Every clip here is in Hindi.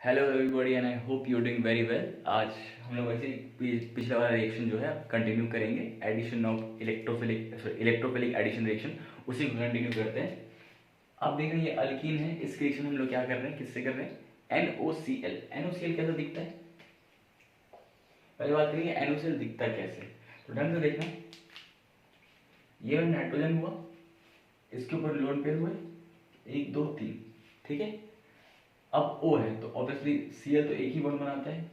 Hello everybody and I hope you doing very well. आज हम लोग वैसे पिछला वाला रिएक्शन जो है कंटिन्यू करेंगे, addition of electrophilic addition reaction, उसी को कंटिन्यू करते हैं। अब देखें ये अल्कीन है, इस रिएक्शन हम लोग क्या कर रहे हैं, किससे कर रहे हैं, NOCl। NOCl कैसा दिखता है, पहले बात करेंगे NOCl दिखता कैसे। तो ढंग से देखना, ये नाइट्रोजन हुआ, इसके ऊपर लोन पेयर हुए 1 2 3, ठीक है। अब O है तो ऑब्वियसली Cl तो एक ही बॉन्ड बनाता है,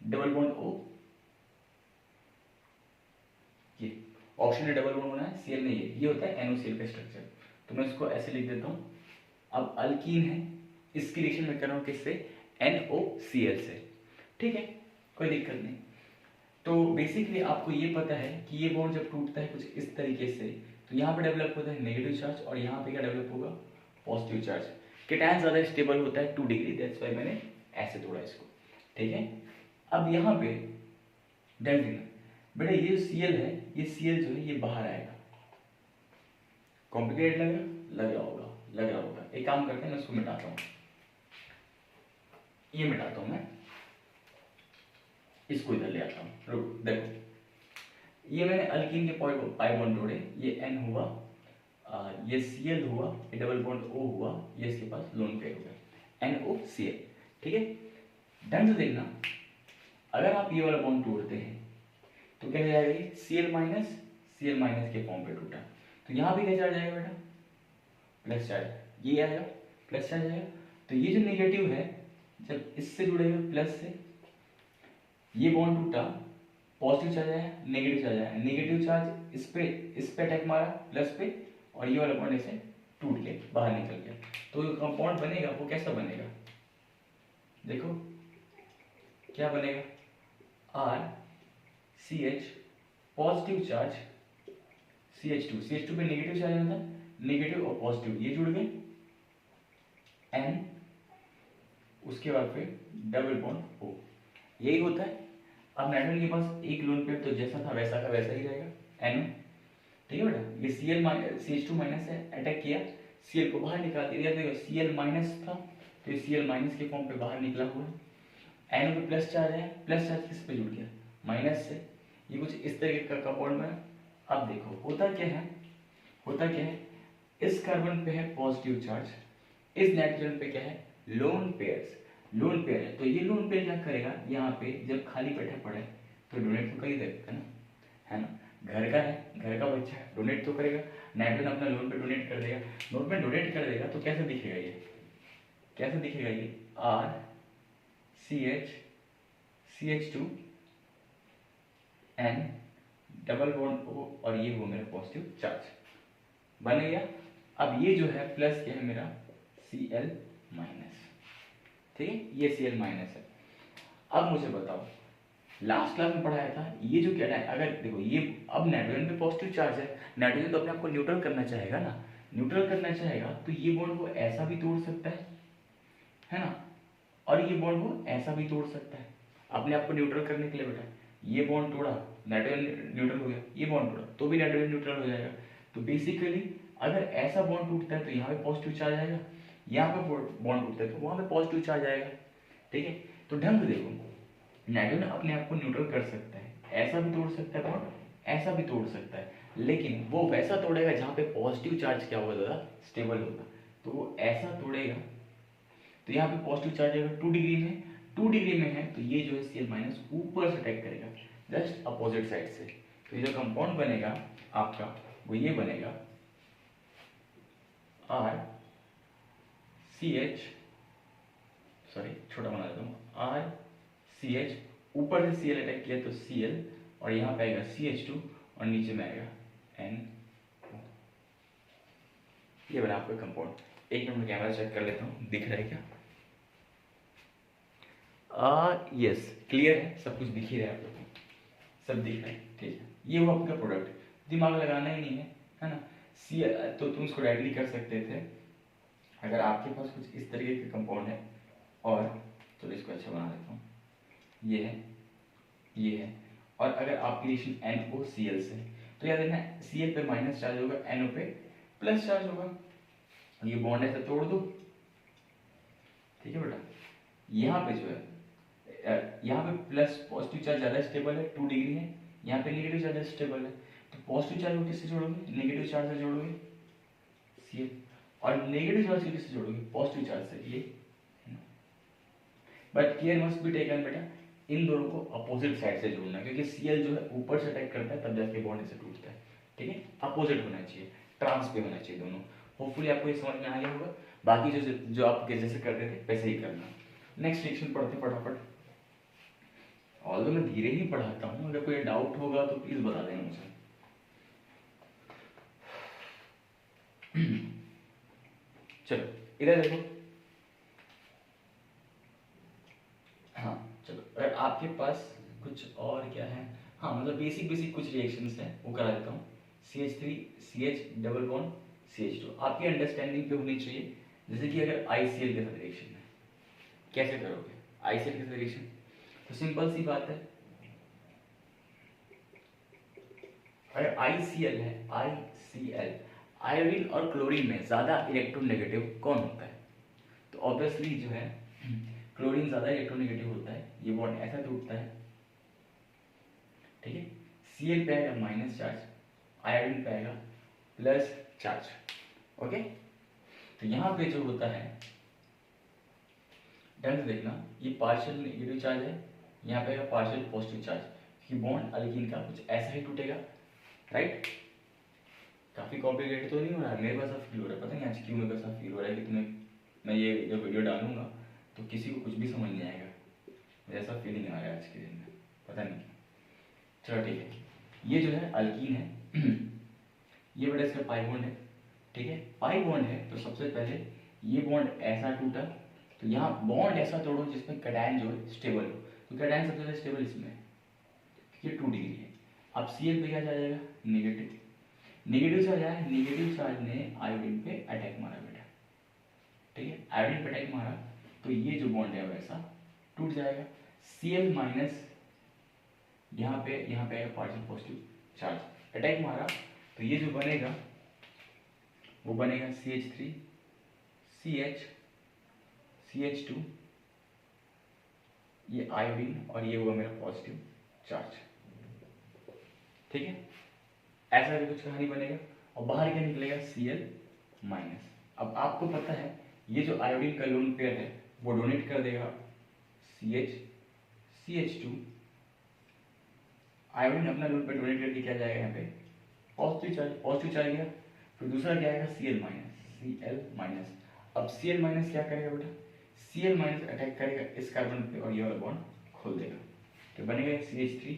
डबल बॉन्ड O, ये ऑप्शन है डबल बॉन्ड बना है, Cl नहीं है, ये होता है NOCl का स्ट्रक्चर। तो मैं इसको ऐसे लिख देता हूँ। अब अल्कीन है, इसकी रिएक्शन में कर रहा हूँ किससे, NOCl से, ठीक है, कोई दिक्कत नहीं। तो बेसिकली आपको ये पता है कि ये बॉन्ड जब टूटता है कुछ इस तरीके से, तो यहाँ पे डेवलप होता है नेगेटिव चार्ज और यहाँ पे क्या डेवलप होगा, पॉजिटिव चार्ज। केटायन ज़्यादा स्टेबल होता है 2 डिग्री, दैट्स वाई मैंने ऐसे तोड़ा इसको, ठीक है। अब यहाँ पे ध्यान देना बेटा, ये जो Cl है, ये Cl जो है ये बाहर आएगा। कॉम्प्लिकेटेड लग रहा होगा। एक काम करते हैं, मैं इसको मिटाता हूँ, ये मिटाता हूँ मैं, इसको इधर ले आता हूँ। रुक देखो, ये मैंने अल्कीन के पाई बॉन्ड जोड़े, ये N हुआ, ये Cl हुआ, ये डबल बॉन्ड O हुआ, ये इसके पास लोन पेयर हो गया NOCl, ठीक है। ढंग से देखना, अगर आप ये वाला बॉन्ड तोड़ते हैं तो क्या हो जाएगा, ये Cl माइनस के फॉर्म पे टूटा, तो यहाँ भी क्या चार्ज आएगा बेटा, प्लस चार्ज, ये आएगा प्लस चार्ज आएगा। तो ये जो नेगेटिव है जब इससे जुड़ेगा प्लस से, ये बॉन्ड टूटा, पॉजिटिव चार्ज आया, नेगेटिव चार्ज आया, नेगेटिव चार्ज इस पे अटैक मारा प्लस पे, और ये वाला बॉन्ड ऐसे टूट के बाहर निकल गया। तो जो कंपाउंड बनेगा वो कैसा बनेगा, देखो क्या बनेगा, RCH पॉजिटिव चार्ज CH2 पे नेगेटिव चार्ज आता है, नेगेटिव और पॉजिटिव ये जुड़ गए, N, उसके बाद फिर डबल बॉन्ड O, यही होता है। अब नाइट्रोजन के पास एक लोन पेयर तो जैसा था वैसा का वैसा ही रहेगा, NO, ठीक है बेटा। ये CH2 माइनस है, अटैक किया, Cl को बाहर निकाल दिया, देखो Cl माइनस था तो ये Cl माइनस के फॉर्म पे बाहर निकला हुआ है। NO पे प्लस चार्ज है, प्लस चार्ज किस पे जुड़ गया, माइनस से, ये कुछ इस तरीके का कंपाउंड में। अब देखो होता क्या है, इस कार्बन पे है पॉजिटिव चार्ज, इस नाइट्रोजन पे क्या है, लोन पेयर है। तो ये लोन पेयर क्या करेगा, यहाँ पे जब खाली बैठा पड़ा है तो डोनेट तो कर ही देगा ना, है ना, घर का है, घर का बच्चा है, डोनेट तो करेगा। नाइट्रोजन अपना लोन पे डोनेट कर देगा, लोन पे डोनेट कर देगा तो कैसे दिखेगा ये, RCH CH2 N double bond O, और ये वो मेरा पॉजिटिव चार्ज बन गया। अब ये जो है प्लस क्या है मेरा, Cl माइनस, ठीक है, ये Cl माइनस है। अब मुझे बताओ, लास्ट क्लास में पढ़ाया था, ये जो क्या है, अगर देखो ये अब नाइट्रोजन पे पॉजिटिव चार्ज है, नाइट्रोजन तो अपने आप को न्यूट्रल करना चाहेगा ना, तो ये बॉन्ड को ऐसा भी तोड़ सकता है ना, और ये बॉन्ड को ऐसा भी तोड़ सकता है अपने आप को न्यूट्रल करने के लिए। बेटा ये बॉन्ड तोड़ा, नाइट्रोजन न्यूट्रल हो गया, ये बॉन्ड तोड़ा तो भी नाइट्रोजन न्यूट्रल हो जाएगा। तो बेसिकली अगर ऐसा बॉन्ड टूटता है तो यहाँ पे पॉजिटिव चार्ज आएगा, यहाँ पे बॉन्ड टूटता है तो वहाँ पे पॉजिटिव चार्ज आएगा, ठीक है। तो ढंग से देखो, नाइट्रोजन अपने आप को न्यूट्रल कर सकता है, ऐसा भी तोड़ सकता है बॉन्ड, ऐसा भी तोड़ सकता है, लेकिन वो वैसा तोड़ेगा जहाँ पे पॉजिटिव चार्ज क्या होगा, ज़्यादा स्टेबल होगा। तो वो ऐसा तोड़ेगा, तो यहाँ पे पॉजिटिव चार्ज आएगा 2 डिग्री में है, तो ये जो है Cl माइनस ऊपर से अटैक करेगा, जस्ट अपोजिट साइड से। तो ये जो कंपाउंड बनेगा आपका वो ये बनेगा, छोटा बना देता हूँ, RCH, ऊपर से Cl अटैक किया तो Cl, और यहाँ पे आएगा CH2 और नीचे में आएगा NO। ये बना आपका कंपाउंड। एक मिनट में कैमरा चेक कर लेता हूँ, दिख रहा है क्या, यस क्लियर है, सब कुछ दिख ही रहा है आप लोगों को, सब दिख रहा है, ठीक है। ये वो आपका प्रोडक्ट, दिमाग लगाना ही नहीं है ना। तो तुम इसको डायरेक्टली कर सकते थे अगर आपके पास कुछ इस तरीके का कंपाउंड है, और तो इसको अच्छा बना देता हूँ, ये है, और अगर आपकी रिएक्शन NOCl से, तो याद रखना Cl पे माइनस चार्ज होगा, NO पे प्लस चार्ज होगा, ये बॉन्ड ऐसे तोड़ दो, ठीक है बेटा, यहाँ पे जो है यहाँ पे प्लस पॉजिटिव चार्ज ज़्यादा स्टेबल है, 2 डिग्री है, यहाँ पे नेगेटिव चार्ज स्टेबल है, तो पॉजिटिव चार्ज को किससे जोड़ोगे, नेगेटिव चार्ज से जोड़ोगे Cl, और नेगेटिव चार्ज को किससे जोड़ोगे, पॉजिटिव चार्ज से, ये। But care must be taken बेटा, इन दोनों को अपोजिट साइड से जोड़ना, क्योंकि Cl जो है ऊपर से अटैक करता है तब जाके बॉन्ड ऐसे टूटता है, ठीक है, अपोजिट होना चाहिए, ट्रांस पे होना चाहिए दोनों। होपफुली आपको ये समझ में आ गया होगा। बाकी जो आप जैसे करते थे वैसे ही करना। नेक्स्ट रिएक्शन पढ़ते फटाफट, ऑल्दो मैं धीरे ही पढ़ाता हूँ, अगर कोई डाउट होगा तो प्लीज बता देना मुझे। चलो इधर देखो, हाँ चलो, अगर आपके पास कुछ और क्या है, हाँ मतलब बेसिक कुछ रिएक्शंस हैं वो करा देता हूँ। CH3 CH double bond CH2 आपकी अंडरस्टैंडिंग पे होनी चाहिए। जैसे कि अगर ICl के साथ रिएक्शन है, कैसे करोगे ICl के साथ रिएक्शन, तो सिंपल सी बात है, अगर ICl है, ICl आयोडीन और क्लोरीन में ज़्यादा इलेक्ट्रोनेगेटिव कौन होता है, तो ऑब्वियसली जो है क्लोरीन ज़्यादा इलेक्ट्रोनेगेटिव होता है, ये बॉन्ड ऐसा टूटता है, ठीक है। Cl पे आएगा माइनस चार्ज, आयोडीन पे आएगा प्लस चार्ज, ओके। तो यहाँ पे जो होता है, ढंग से देखना, ये पार्शियल नेगेटिव चार्ज है, यहाँ पे आएगा पार्शियल पॉजिटिव चार्ज, कि बॉन्ड अल्कीन का कुछ ऐसा ही टूटेगा, राइट। काफ़ी कॉम्प्लिकेटेड तो नहीं हो रहा है, मेरे पास ऐसा फील हो रहा है, पता नहीं आज क्यों मेरे को ऐसा फील हो रहा है कि तुम्हें, मैं ये जब वीडियो डालूंगा तो किसी को कुछ भी समझ नहीं आएगा, मुझे ऐसा फीलिंग आ रहा है आज के दिन में, पता नहीं। चलो ठीक है, ये जो है अल्कीन है, ये बड़ा इसका पाई बॉन्ड है, ठीक है। पाई बॉन्ड है तो सबसे पहले ये बॉन्ड ऐसा टूटा, तो यहाँ बॉन्ड ऐसा तोड़ो जिसमें कैटायन जो है स्टेबल हो, तो कैटायन सबसे ज़्यादा स्टेबल इसमें है, क्योंकि 2 डिग्री है। अब Cl पे क्या जाएगा, नेगेटिव, नेगेटिव चार्ज आया, नेगेटिव चार्ज ने आयोडीन पे अटैक मारा बेटा, ठीक है, आयोडीन पे अटैक मारा, तो ये जो बॉन्ड है वैसा टूट जाएगा। Cl माइनस यहाँ पे आएगा पार्शियल पॉजिटिव चार्ज, अटैक मारा, तो ये जो बनेगा वो बनेगा CH3 CH CH2, ये आयोडीन और ये हुआ मेरा पॉजिटिव चार्ज, ठीक है। ऐसा भी कुछ कहानी बनेगा, और बाहर क्या निकलेगा Cl माइनस। अब आपको पता है ये जो आयोडीन का लोन पेयर है वो डोनेट कर देगा CH CH2, आयोडीन अपना लोन पेयर डोनेट करके क्या जाएगा यहाँ पे पॉजिटिव चार्ज गया, फिर दूसरा क्या आएगा Cl माइनस। अब Cl माइनस क्या करेगा बेटा, Cl माइनस अटैक करेगा इस कार्बन पे और ये वाला बॉन्ड खोल देगा, तो बनेगा CH3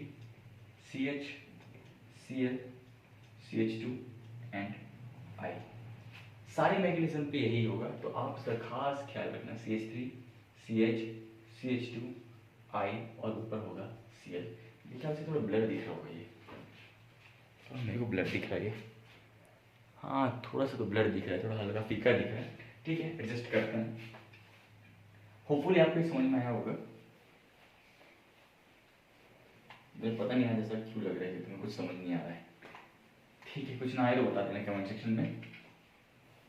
CH Cl CH2 and I। सारे मैकेनिज्म पे यही होगा, तो आप इसका खास ख्याल रखना, CH3 CH CH2 I और ऊपर होगा Cl। ये ख्याल से थोड़ा ब्लर दिख रहा होगा, ये तो मेरे को ब्लर दिख रहा है, हाँ थोड़ा सा तो ब्लर दिख रहा है, थोड़ा हल्का फीका दिख रहा है, ठीक है, एडजस्ट करते हैं। होपफुली आपको समझ में आया होगा, मुझे पता नहीं है जैसा क्यों लग रहा है कि तुम्हें कुछ समझ नहीं आ रहा है, ठीक है, कुछ ना आए तो बता देना कमेंट सेक्शन में।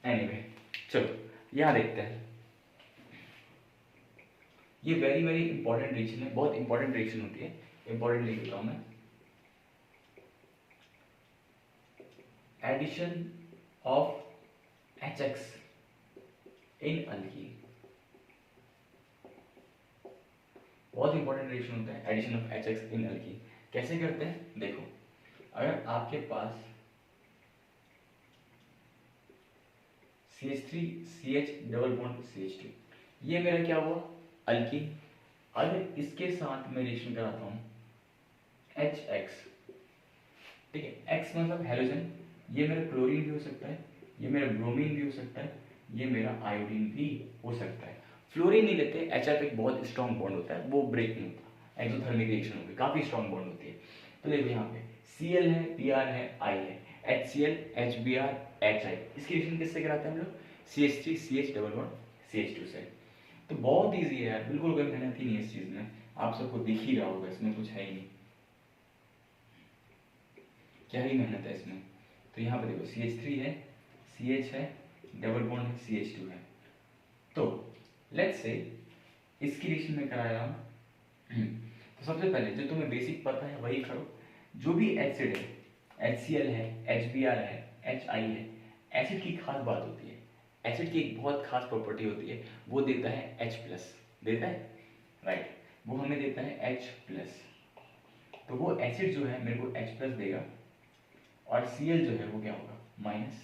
एनीवे चलो यहाँ देखते हैं, ये वेरी इंपॉर्टेंट रिएक्शन है, बहुत इंपॉर्टेंट रिएक्शन होती है, इंपॉर्टेंट लिख देता हूँ मैं, addition of HX in alkene, बहुत इंपॉर्टेंट रिएक्शन होता है addition of HX in alkene. कैसे करते हैं देखो, अगर आपके पास CH3 CH double bond CH2, ये मेरा क्या हुआ अल्कीन, अगर इसके साथ मैं रिएक्शन कराता हूँ HX, ठीक है, X मतलब हेलोजन, ये मेरा क्लोरीन भी हो सकता है, ये मेरा ब्रोमीन भी हो सकता है, ये मेरा आयोडीन भी हो सकता है। फ्लोरीन नहीं लेते, HF एक बहुत स्ट्रॉन्ग बॉन्ड होता है, वो ब्रेक नहीं होता, एक्सोथर्मिक रिएक्शन होगी, काफी स्ट्रॉन्ग बॉन्ड होती है। तो देखो यहाँ पे Cl है, Br है, I है, HCl HBr HI, इसकी रिएक्शन किससे कराते हैं हम लोग, CH3 CH double bond CH2 से। तो बहुत ईजी है यार, बिल्कुल कोई मेहनत ही नहीं है इस चीज में, आप सबको दिख ही रहा होगा, इसमें कुछ है ही नहीं, क्या ही मेहनत है इसमें। तो यहाँ पे देखो CH3 है, CH है, डबल बॉन्ड है, CH2 है। तो लेट्स से इसकी रिएक्शन में करा रहा हूँ। तो सबसे पहले जो तुम्हें बेसिक पता है वही करो। जो भी एसिड है, HCl है, HBr है, HI है, एसिड की खास बात होती है, एसिड की एक बहुत खास प्रॉपर्टी होती है, वो देता है H+, देता है राइट, वो हमें देता है H+। तो वो एसिड जो है मेरे को H+ देगा और Cl जो है वो क्या होगा, माइनस,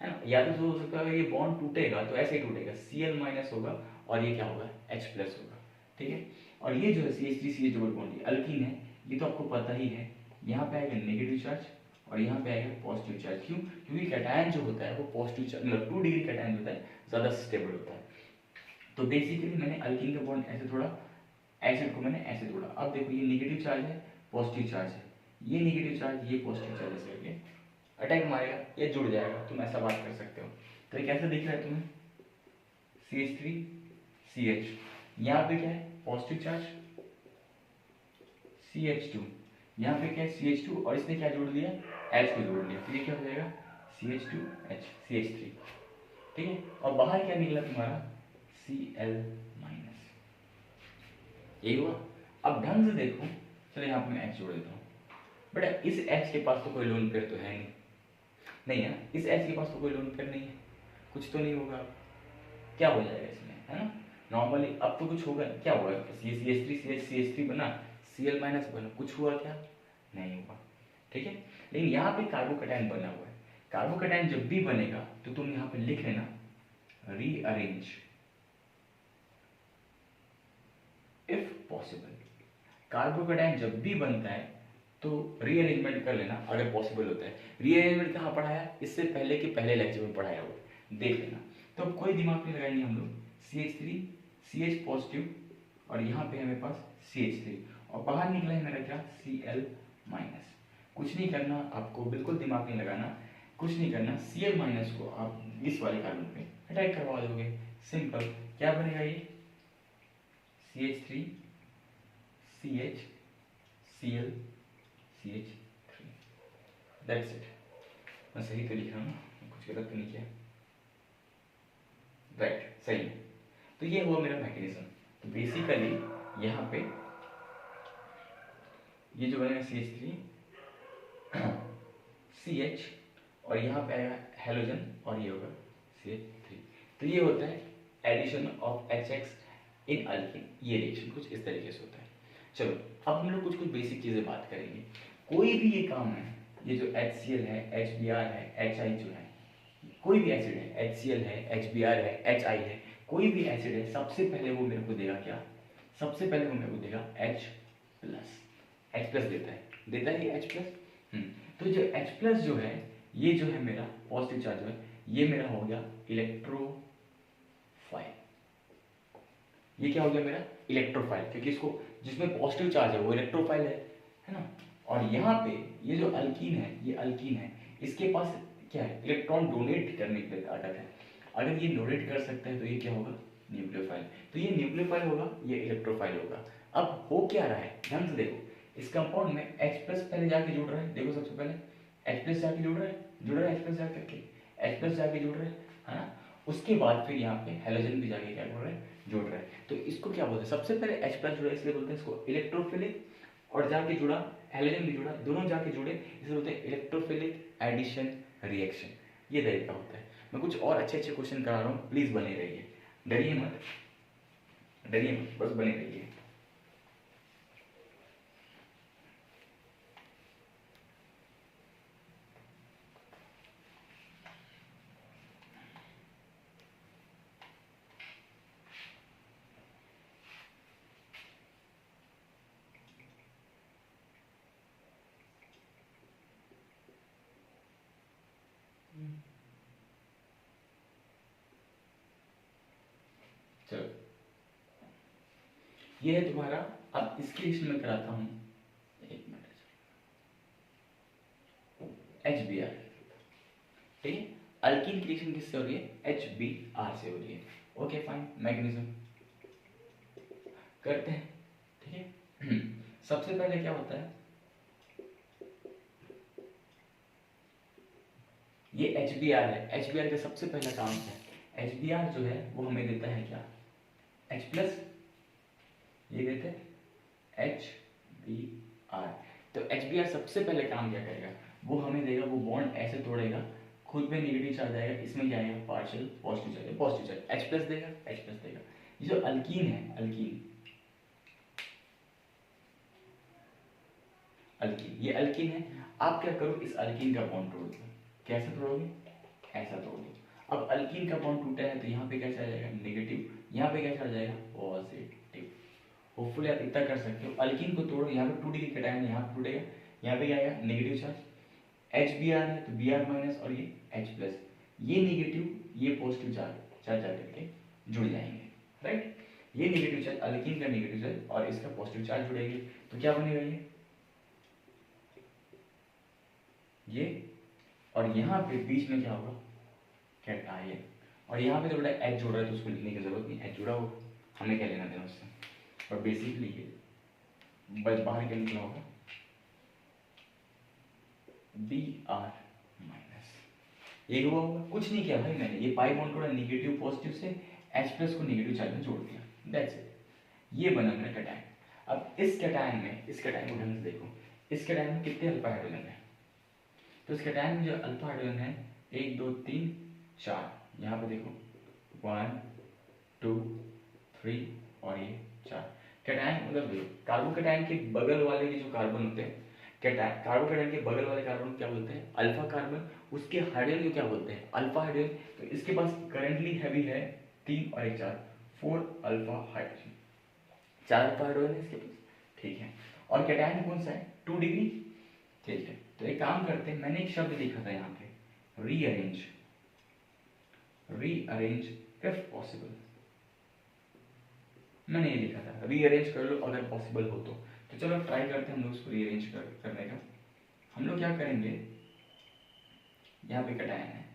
है ना। या तो हो सकता है ये बॉन्ड टूटेगा तो ऐसे ही टूटेगा, Cl- होगा और ये क्या होगा, H+ होगा, ठीक है। और ये जो है CH3CH डबल बॉन्ड, ये अल्कीन है, ये तो आपको पता ही है। यहाँ पे आएगा नेगेटिव चार्ज और यहाँ पे आएगा पॉजिटिव चार्ज। क्यों? क्योंकि कैटायन जो होता है वो पॉजिटिव चार्ज, मतलब 2 डिग्री कैटायन होता है, ज़्यादा स्टेबल होता है। तो बेसिकली मैंने अल्कीन का बॉन्ड ऐसे तोड़ा, एसिड को मैंने ऐसे तोड़ा। अब देखो ये नेगेटिव चार्ज है, पॉजिटिव चार्ज है, ये नेगेटिव चार्ज, ये पॉजिटिव चार्ज, ऐसे करके अटैक मारेगा, ये जुड़ जाएगा, तुम ऐसा बात कर सकते हो। तो ये कैसे दिख रहा है तुम्हें, CH3CH, यहाँ पे क्या है, पॉजिटिव चार्ज, CH2, यहाँ पे क्या है, CH2, और इसने क्या जोड़ दिया, H को जोड़ लिया, तो ये क्या हो जाएगा, CH2H, CH3, ठीक है। और बाहर क्या निकला तुम्हारा, Cl-, यही हुआ। अब ढंग से देखो, चलो यहाँ पे मैं H जोड़ देता हूँ, बेटा इस H के पास तो कोई लोन पेयर तो है नहीं, नहीं है ना, इस H के पास तो कोई लोन पेयर नहीं है, कुछ तो नहीं होगा, क्या हो जाएगा इसमें, है ना। नॉर्मली अब तो कुछ होगा, क्या होगा, CH3CH बना, Cl- बना, कुछ हुआ क्या, नहीं हुआ, ठीक है। लेकिन यहाँ पे कार्बोकैटायन बना हुआ है, कार्बोकैटायन जब भी बनेगा तो तुम यहाँ पे लिख लेना, रीअरेंज इफ पॉसिबल। कार्बोकैटायन जब भी बनता है तो रीअरेंजमेंट कर लेना अगर पॉसिबल होता है। रीअरेंजमेंट कहाँ पढ़ाया, इससे पहले के पहले लेक्चर में पढ़ाया हुआ, देख लेना। तो अब कोई दिमाग नहीं लगाएंगे हम लोग, CH3 CH पॉजिटिव और यहाँ पे हमारे पास CH3 और बाहर निकला है मेरा क्या, Cl-। कुछ नहीं करना आपको, बिल्कुल दिमाग नहीं लगाना, कुछ नहीं करना, Cl- को आप इस वाले कार्बन पे अटैक करवा दोगे, सिंपल। क्या बनेगा ये, CH3 CH Cl CH3, that's it. मैं सही तो लिख रहा हूँ ना, कुछ गलत तो नहीं किया, राइट, सही है। तो ये हुआ मेरा मैकेनिज्म। तो बेसिकली यहाँ पे ये जो बनेगा CH3 CH और यहाँ पे आएगा हेलोजन और ये होगा CH3। तो ये होता है addition of HX in alkene, ये रिएक्शन कुछ इस तरीके से होता है। चलो अब हम लोग कुछ कुछ बेसिक चीज़ें बात करेंगे। कोई भी ये काम है, ये जो HCl है, HBr है, HI जो है, कोई भी एसिड है, HCl है, HBr है, HI है, कोई भी एसिड है, सबसे पहले वो मेरे को देगा क्या, सबसे पहले वो मेरे को देगा H+ देता है ये H+। तो जो H+ जो है, ये जो है मेरा पॉजिटिव चार्ज है, ये मेरा हो गया इलेक्ट्रोफाइल। ये क्या हो गया मेरा, इलेक्ट्रोफाइल, क्योंकि इसको जिसमें पॉजिटिव चार्ज है वो इलेक्ट्रोफाइल है ना। और यहाँ पे ये जो अल्कीन है, ये अल्कीन है, इसके पास क्या है, इलेक्ट्रॉन डोनेट करने की ताकत है। अगर ये डोनेट कर सकता है तो ये क्या होगा, न्यूक्लियोफाइल। तो ये न्यूक्लियोफाइल होगा, ये इलेक्ट्रोफाइल होगा। अब हो क्या रहा है, ध्यान से देखो, इस कंपाउंड में H+ पहले जाके जुड़ रहा है, देखो सबसे पहले H+ जाके जुड़ रहा है H+ जाकर के, H+ जाके जुड़ रहा है ना। उसके बाद फिर यहाँ पे हेलोजन भी जाके क्या जुड़ रहा है। तो इसको क्या बोलते हैं, सबसे पहले H+ जुड़ा, इसलिए बोलते हैं इसको इलेक्ट्रोफिलिक, और जाके जुड़ा, हेलोजन भी जुड़ा, दोनों जाके जुड़े, इसे बोलते हैं इलेक्ट्रोफिलिक एडिशन रिएक्शन। ये तरीका होता है। मैं कुछ और अच्छे अच्छे क्वेश्चन करा रहा हूँ, प्लीज बने रहिए, डरिए मत, बस बने रहिए। चलो ये है तुम्हारा, अब इसके रिएक्शन में कराता हूँ, एक मिनट, HBr, ठीक है। अल्कीन की रिएक्शन किससे हो रही है, HBr से हो रही है। ओके फाइन, मैग्नीशियम करते हैं, ठीक है। सबसे पहले क्या होता है, ये HBr है, HBr का सबसे पहला काम है, HBr जो है वो हमें देता है क्या, H+, ये देते एच बी आर। तो एच बी आर सबसे पहले काम क्या करेगा, वो हमें देगा, वो बॉन्ड ऐसे तोड़ेगा, खुद में नेगेटिव चार्ज आएगा, इसमें क्या आएगा partial positive charge, positive charge H plus देगा, एच प्लस देगा। ये जो अल्कीन है, अल्कीन अल्कीन ये अल्कीन है। आप क्या करो, इस अल्कीन का बॉन्ड तोड़ दो। कैसे तोड़ोगे, ऐसा तोड़ दो। अब अल्कीन का बॉन्ड टूटा है तो यहाँ पे क्या चार्ज आएगा नेगेटिव, यहाँ पे क्या चार्ज आएगा पॉजिटिव। होपफुली आप इतना कर सकते हो। अल्कीन को तोड़ो, यहाँ पे 2 डिग्री कटाएंगे, यहाँ पे टूटेगा, यहाँ पे क्या आएगा negative charge, H B R है तो बी आर माइनस और ये एच प्लस, ये नेगेटिव ये पॉजिटिव चार्ज चार्ज जा करके जुड़ जाएंगे, राइट। ये नेगेटिव चार्ज, अल्कीन का नेगेटिव चार्ज और इसका पॉजिटिव चार्ज जुड़ेंगे, तो क्या बनेगा ये और यहाँ पे बीच में क्या होगा कैट आए, और यहाँ पे तो बेटा एच जुड़ रहा है तो उसको लिखने की जरूरत नहीं, एच जुड़ा होगा, हमें क्या लेना देना उससे। और बेसिकली ये बस बाहर क्या निकला होगा बी आर माइनस, ये हुआ होगा। कुछ नहीं किया भाई मैंने, ये पाई बॉन्ड थोड़ा नेगेटिव पॉजिटिव से एच प्लस को नेगेटिव चार्ज में जोड़ दिया, दैट्स इट। ये बना मेरा कैटायन। अब इस कैटायन में, इस कैटायन को ढंग से देखो, इस कैटायन में कितने अल्फा हाइड्रोजन है, तो इस कैटायन में जो अल्फा हाइड्रोजन है 1 2 3 4, यहाँ पे देखो 1 2 3 और ये 4 कैटायन, मतलब देखो कार्बोकैटायन के बगल वाले के जो कार्बन होते हैं, कैटायन कार्बोकैटायन के बगल वाले कार्बन क्या बोलते हैं अल्फा कार्बन, उसके हाइड्रोजन को क्या बोलते हैं अल्फा हाइड्रोजन। तो इसके पास करंटली हैवी है 3 और 1 4, 4 अल्फा हाइड्रोजन, 4 अल्फा हाइड्रोजन है इसके पास, ठीक है। और कैटायन कौन सा है 2 डिग्री, ठीक है। तो एक काम करते हैं, मैंने एक शब्द लिखा था यहाँ पे रीअरेंज, रीअरेंज इफ पॉसिबल, मैंने ये लिखा था रीअरेंज कर लो अगर पॉसिबल हो तो चलो ट्राई करते हैं हम लोग उसको रीअरेंज करने का। हम लोग क्या करेंगे, यहाँ पे कैटायन है,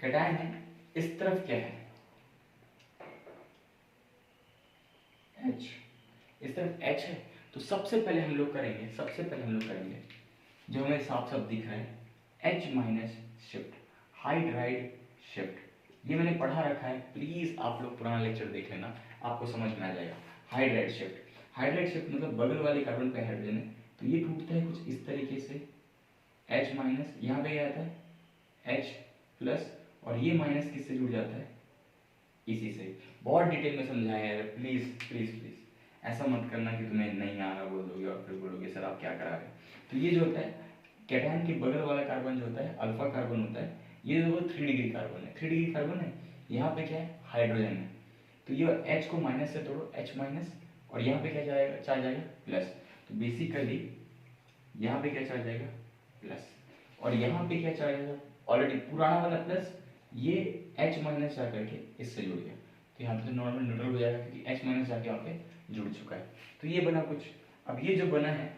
कैटायन है, इस तरफ क्या है H, इस तरफ H है। तो सबसे पहले हम लोग करेंगे, सबसे पहले हम लोग करेंगे जो हमें साफ साफ दिख रहा है H minus shift, hydride shift, ये मैंने पढ़ा रखा है, प्लीज आप लोग पुराना लेक्चर देख लेना, आपको समझ में आ जाएगा। हाइड्राइड शिफ्ट, हाइड्राइड शिफ्ट मतलब बगल वाले कार्बन पे हाइड्रोजन है तो ये टूटता है कुछ इस तरीके से, H माइनस, यहाँ पे क्या आता है H प्लस, और ये माइनस किससे जुड़ जाता है इसी से। बहुत डिटेल में समझाया है, प्लीज प्लीज प्लीज ऐसा मत करना कि तुम्हें नहीं आ रहा बोल दोगे और फिर बोलोगे सर आप क्या करा रहे हैं। तो ये जो होता है कैटायन के बगल वाला कार्बन जो होता है अल्फा कार्बन होता है, ये जो 3 डिग्री कार्बन है, 3 डिग्री कार्बन है, यहाँ पे क्या है हाइड्रोजन है, तो ये H को माइनस से तोड़ो H माइनस, और यहाँ पे क्या जाएगा चार्ज आएगा प्लस, तो बेसिकली यहाँ पे क्या चार्ज आएगा प्लस, और यहाँ पे क्या चार्ज आएगा ऑलरेडी पुराना वाला प्लस, ये H माइनस जा करके इससे जुड़ गया, तो यहाँ पे नॉर्मल न्यूट्रल हो जाएगा क्योंकि H माइनस जाके यहाँ पे जुड़ चुका है। तो ये बना कुछ। अब ये जो बना है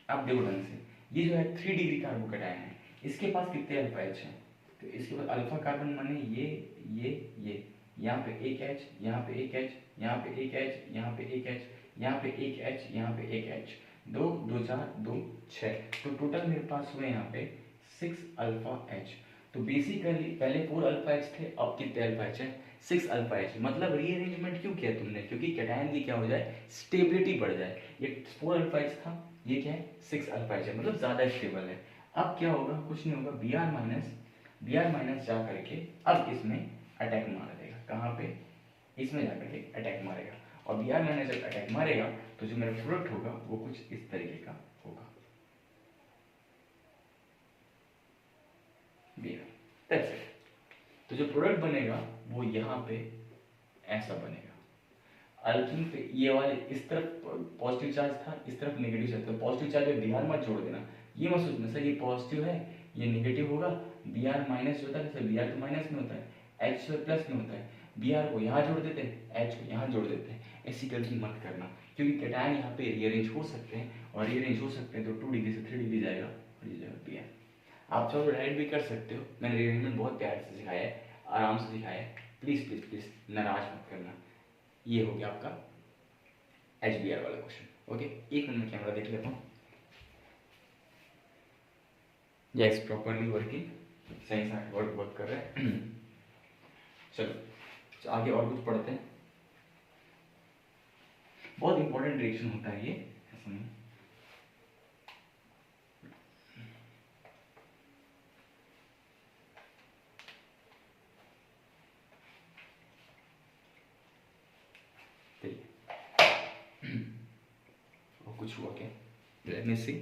आप देखो ढंग से, ये जो है 3 डिग्री कार्बोकैटायन है, इसके पास कितने अल्फा एच हैं, तो इसके पास अल्फा कार्बन माने ये यहाँ पे एक एच, यहाँ पे एक एच, यहाँ पे एक एच, यहाँ पे एक एच, यहाँ पे एक एच, यहाँ पे एक एच, 2 2 4 2 6, तो टोटल मेरे पास हुए यहाँ पे 6 अल्फा एच। तो बेसिकली पहले 4 अल्फा एच थे, अब कितने अल्फा एच है 6 अल्फा एच। मतलब रीअरेंजमेंट क्यों किया तुमने, क्योंकि कैटायन की क्या हो जाए स्टेबिलिटी बढ़ जाए। ये 4 अल्फा एच था, ये क्या है 6 अल्फा एच है, मतलब ज़्यादा स्टेबल है। अब क्या होगा, कुछ नहीं होगा, बी आर माइनस जा करके अब इसमें अटैक मार देगा, कहाँ पे इसमें जा करके अटैक मारेगा, और बी आर माइनस जब अटैक मारेगा तो जो मेरा प्रोडक्ट होगा वो कुछ इस तरीके का होगा, दैट्स इट। तो जो प्रोडक्ट बनेगा वो यहाँ पे ऐसा बनेगा। अल्कीन पे ये वाले इस तरफ पॉजिटिव चार्ज था, इस तरफ नेगेटिव चार्ज था, पॉजिटिव चार्ज में बी आर मत जोड़ देना, ये मत सोचना सर ये पॉजिटिव है ये नेगेटिव होगा, बी आर माइनस होता है, बी आर तो माइनस में होता है, एच प्लस में होता है, बी आर को यहाँ जोड़ देते हैं एच को यहाँ जोड़ देते हैं, ऐसी गलती मत करना, क्योंकि कैटायन यहाँ पे रीअरेंज हो सकते हैं, और रीअरेंज हो सकते हैं तो 2 डिग्री से 3 डिग्री जाएगा और ये जाएगा बी आर। आप चाहो तो डायरेक्ट भी कर सकते हो, मैंने रीअरेंजमेंट बहुत प्यार से सिखाया है, आराम से सिखाया है, प्लीज़ प्लीज़ प्लीज़ नाराज मत करना। ये हो गया आपका एच बी आर वाला क्वेश्चन। ओके, एक मिनट में कैमरा देख लेता हूँ, यस प्रॉपरली वर्किंग, सही से वर्क कर रहे हैं। चलो आगे और कुछ पढ़ते हैं। बहुत इंपॉर्टेंट रिएक्शन होता है ये, ऐसा नहीं। और कुछ हुआ क्या? लेट मी सी।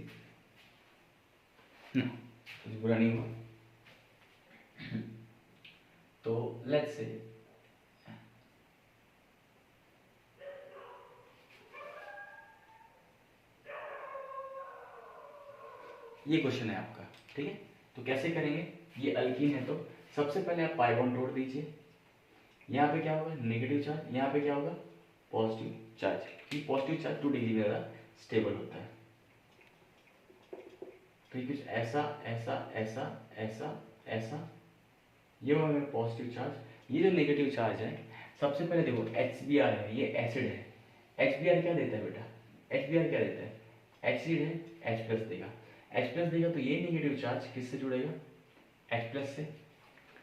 कुछ बुरा नहीं हुआ। तो लेट्स से ये क्वेश्चन है आपका, ठीक है। तो कैसे करेंगे, ये अल्कीन है तो सबसे पहले आप पाई बॉन्ड तोड़ दीजिए। यहाँ पे क्या होगा, नेगेटिव चार्ज, यहाँ पे क्या होगा, पॉजिटिव चार्ज, क्योंकि पॉजिटिव चार्ज 2 डिग्री में ज़्यादा स्टेबल होता है। तो कुछ ऐसा ऐसा ऐसा ऐसा ऐसा, ये होगा मेरा पॉजिटिव चार्ज। ये जो नेगेटिव चार्ज है, सबसे पहले देखो HBr है, ये एसिड है। HBr क्या देता है बेटा, HBr क्या देता है, एसिड है, H प्लस देगा। H प्लस देगा तो ये नेगेटिव चार्ज किससे जुड़ेगा, H प्लस से,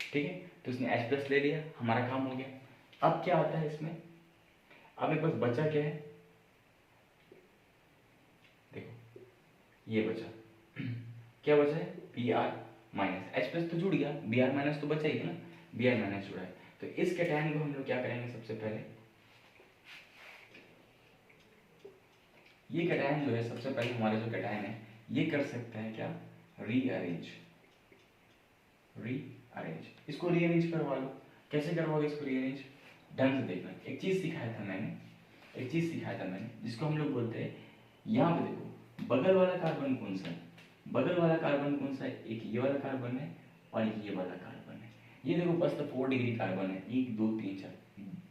ठीक है। तो इसने H प्लस ले लिया, हमारा काम हो गया। अब क्या आता है इसमें, अब मेरे पास बचा क्या है, देखो ये बचा क्या बचा है, Br माइनस, H प्लस तो जुड़ गया, Br माइनस तो बचा ही है ना, Br माइनस जुड़ा है। तो इस कैटायन को हम लोग क्या करेंगे, सबसे पहले ये कैटायन जो है, सबसे पहले हमारे जो कैटायन है ये कर सकते हैं क्या, रीअरेंज। इसको रीअरेंज करवा लो। कैसे करवाओगे इसको रीअरेंज, ढंग से देखना। एक चीज सिखाया था मैंने, जिसको हम लोग बोलते हैं, यहाँ पे देखो बगल वाला कार्बन कौन सा है, एक ये वाला कार्बन है और एक ये वाला कार्बन है। ये देखो बस तो 4 डिग्री कार्बन है, 1 2 3 4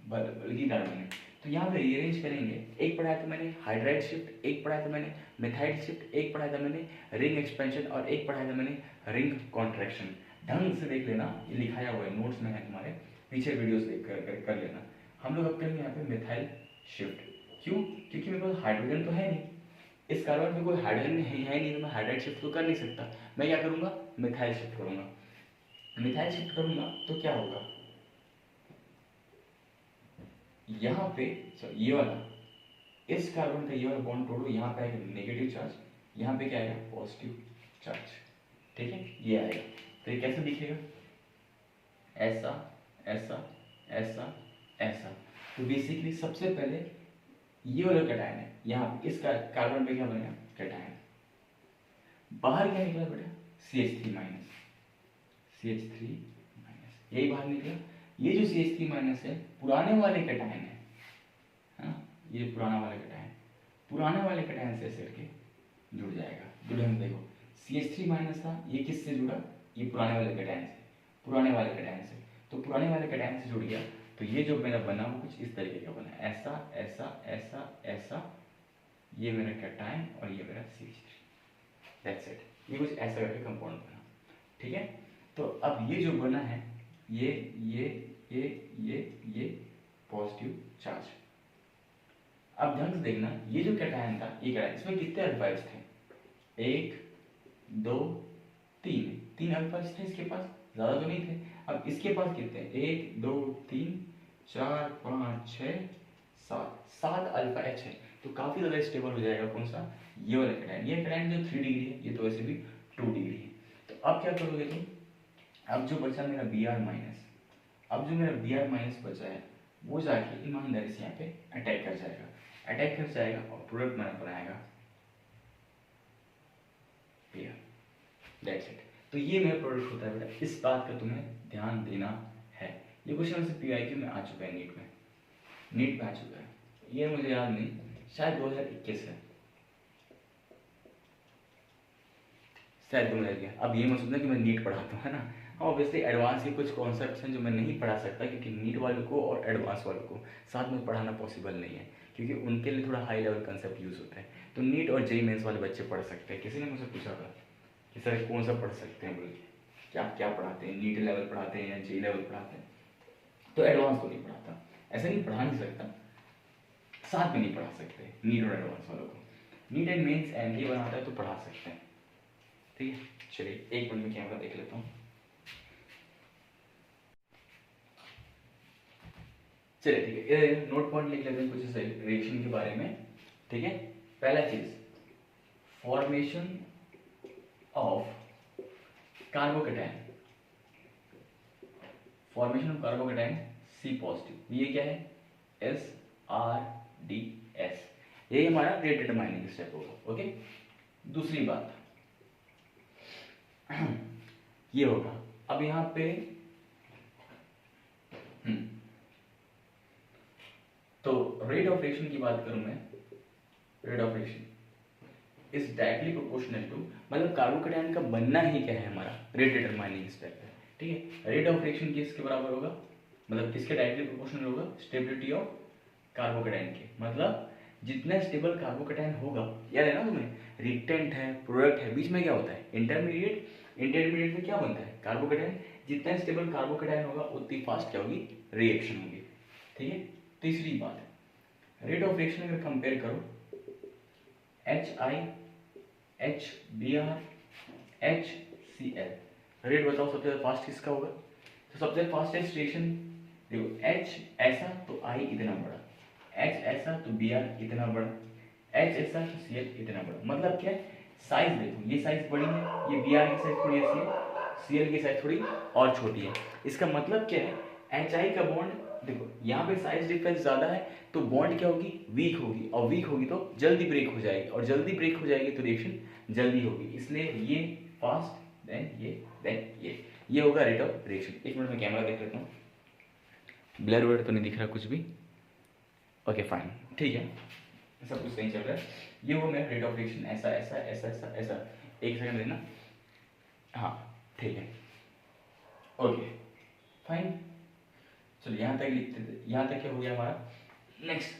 बल्कि कार्बन है। तो यहाँ पे रीअरेंज करेंगे, एक पढ़ाया था मैंने हाइड्राइड शिफ्ट, एक पढ़ाया था मैंने मेथाइड शिफ्ट, एक पढ़ाया था मैंने रिंग एक्सपेंशन और एक पढ़ाया था मैंने रिंग कॉन्ट्रैक्शन। ढंग से देख लेना, ये लिखाया हुआ है, नोट्स में है तुम्हारे, पीछे वीडियोस देख कर लेना। हम लोग अब करेंगे यहाँ पे मेथाइल शिफ्ट। क्यों, क्योंकि मेरे पास हाइड्रोजन तो है नहीं, इस कार्बन में कोई हाइड्रोजन है नहीं, तो मैं हाइड्राइड शिफ्ट तो कर नहीं सकता। मैं क्या करूँगा, मिथाइल शिफ्ट करूँगा। मिथाइल शिफ्ट करूँगा तो क्या होगा, यहाँ पे ये वाला, इस कार्बन का ये वाला बॉन्ड तोड़ो, यहाँ पे आएगा नेगेटिव चार्ज, यहाँ पे क्या आएगा, पॉजिटिव चार्ज, ठीक है, ये आएगा। तो ये कैसे दिखेगा, ऐसा ऐसा ऐसा ऐसा। तो बेसिकली सबसे पहले ये वाला कैटायन है, यहाँ इसका कार्बन पे क्या बनेगा, कैटायन। बाहर क्या निकला बेटा, CH3 माइनस, यही बाहर निकला। ये जो CH3 माइनस है पुराने वाले कैटायन है, हाँ ये पुराने वाले कैटायन से ऐसे करके जुड़ जाएगा। जुड़ेंगे देखो, CH3 माइनस था, ये किससे जुड़ा, ये पुराने वाले कैटायन से, तो पुराने वाले कैटायन से जुड़ गया। तो ये जो मेरा बना वो कुछ इस तरीके का बना, ऐसा ऐसा ऐसा ऐसा, ये मेरा कैटायन और ये मेरा CH3, दैट्स इट। ये कुछ ऐसा करके कंपाउंड बना, ठीक है। तो अब ये जो बना है, ये पॉजिटिव चार्ज। अब ध्यान से देखना, ये जो कैटायन था, ये कैटायन, इसमें कितने अल्फाइड्स थे, 1 2 3 अल्फाइड्स थे इसके पास, ज्यादा तो नहीं थे। अब इसके पास कितने, 1 2 3 4 5 6 7 अल्फा H है। तो काफी ज्यादा स्टेबल हो जाएगा कौन सा, ये वाला कैटायन। ये कैटायन जो 3 डिग्री है, ये तो वैसे भी 2 डिग्री है। तो अब क्या करोगे तुम, अब जो बचा मेरा Br माइनस, बचा है, वो जाके ईमानदारी से यहाँ पे अटैक कर जाएगा और प्रोडक्ट बनाएगा Br, दैट्स इट। तो ये मेरा प्रोडक्ट होता है बेटा, इस बात का तुम्हें ध्यान देना है। ये क्वेश्चन वैसे PIQ में आ चुका है, नीट में आ चुका है, ये मुझे याद नहीं, शायद 2021 है, शायद 2021। अब ये मत सोचना कि मैं नीट पढ़ाता हूँ, है ना। हाँ ऑब्वियसली एडवांस के कुछ कॉन्सेप्ट्स हैं जो मैं नहीं पढ़ा सकता, क्योंकि नीट वालों को और एडवांस वालों को साथ में पढ़ाना पॉसिबल नहीं है, क्योंकि उनके लिए थोड़ा हाई लेवल कंसेप्ट यूज़ होता है। तो नीट और JEE मेंस वाले बच्चे पढ़ सकते हैं। किसी ने मुझसे पूछा था कि सर कौन सा पढ़ सकते हैं, बोले क्या पढ़ाते हैं, नीट लेवल पढ़ाते हैं या JEE लेवल पढ़ाते हैं। तो एडवांस तो नहीं पढ़ाता, ऐसा नहीं पढ़ा नहीं सकता, साथ में नहीं पढ़ा सकते नीट और एडवांस वालों को। नीट एंड मेंस MBA बनाता है तो पढ़ा सकते हैं, ठीक है। चलिए 1 मिनट में कैमरा देख लेता हूँ। चलिए ठीक है, ये नोट पॉइंट लिख लेते हैं कुछ इस रिएक्शन के बारे में। ठीक है, पहला चीज formation of carbocation, formation of carbocation C positive, ये क्या है SRDS, ये हमारा रेट डिटरमाइनिंग स्टेप होगा। ओके, दूसरी बात ये होगा, अब यहाँ पे तो रेट ऑफ रिएक्शन की बात करूं मैं, rate of reaction is directly proportional to, मतलब कार्बोकेटाइन का बनना ही क्या है हमारा रेट डिटरमाइनिंग स्टेप है। ठीक है, रेट ऑफ रिएक्शन किसके बराबर होगा, मतलब किसके डायरेक्टली प्रोपोर्शनल होगा, स्टेबिलिटी ऑफ कार्बोकेटाइन के, मतलब जितना स्टेबल कार्बोकेटाइन होगा, याद है ना तुम्हें, रिएक्टेंट है, प्रोडक्ट है, बीच में क्या होता है इंटरमीडिएट, इंटरमीडिएट में क्या बनता है कार्बोकेटाइन, जितना स्टेबल कार्बोकेटाइन होगा उतनी फास्ट क्या होगी रिएक्शन होगी। ठीक है, तीसरी बात रेट ऑफ रिएक्शन अगर कंपेयर करो HI HBr HCl, रेट बताओ सबसे ज्यादा फास्ट किसका होगा, तो सबसे फास्टेस्ट रिएक्शन देखो, H ऐसा तो I इतना बड़ा, H ऐसा तो Br इतना बड़ा, H ऐसा तो Cl इतना बड़ा, मतलब क्या है साइज देखो, ये साइज बड़ी है, ये Br की साइज थोड़ी है, Cl की साइज थोड़ी और छोटी है। इसका मतलब क्या है HI का बॉन्ड देखो, यहाँ पे साइज डिफरेंस ज्यादा है तो बॉन्ड क्या होगी वीक होगी, और वीक होगी तो जल्दी ब्रेक हो जाएगी, और जल्दी ब्रेक हो जाएगी तो रिएक्शन जल्दी होगी, इसलिए ये फास्ट देन ये होगा रेट ऑफ रिएक्शन। एक मिनट में कैमरा देख लेता हूँ, ब्लर वर्ड तो नहीं दिख रहा कुछ भी, ओके फाइन, ठीक है, सब कुछ सही चल रहा है। ये वो मेरा रेट ऑफ रिएक्शन, ऐसा ऐसा ऐसा ऐसा ऐसा, एक सेकंड देना, हाँ ठीक है, ओके फाइन। चलो यहाँ तक लिखते थे, यहाँ तक क्या हो गया हमारा। नेक्स्ट